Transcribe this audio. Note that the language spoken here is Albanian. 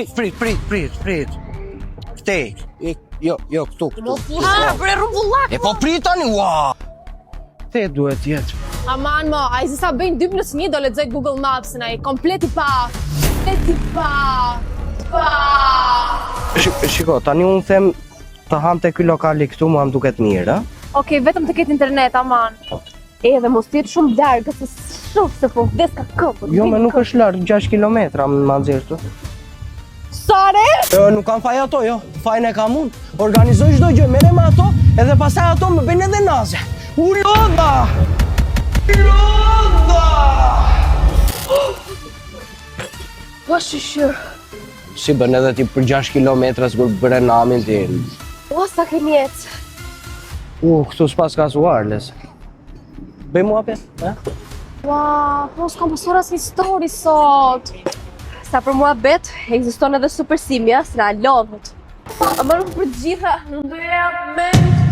Prit. Ktej. Jo, këtu. Bre rrumbullak. E po prit tani, ua. Te duhet jetë. Aman mo, a i sa bëjnë 2+1 do lexoj Google Maps në i kompleti pa. Shiko, tani unë them të ham të ky lokali këtu mua më duket mirë, a? Okej, vetëm të ketë internet, aman. Edhe mos të jetë shumë largë, se po vdes ka këpër. Jo, me nuk është larg, 6 kilometra më nxjerr këtu. Sare? Nuk kam faj ato, jo. Fajin e kam unë. Organizoj çdo gjë, merrem me ato, edhe pastaj ato më bëjnë edhe naze. U lodha! Po shishur. Si bën edhe ti për 6 kilometra s'kur bëre namin ti. O, sa ke mjetë. Këtu s'pas ka wireless. Bëj mua pe, ha? Ua, po s'kam pasur as histori sot. Sa për mua bet, ekziston edhe supersimja, s'na lodhët. A më nuk për gjitha, në bëja ment.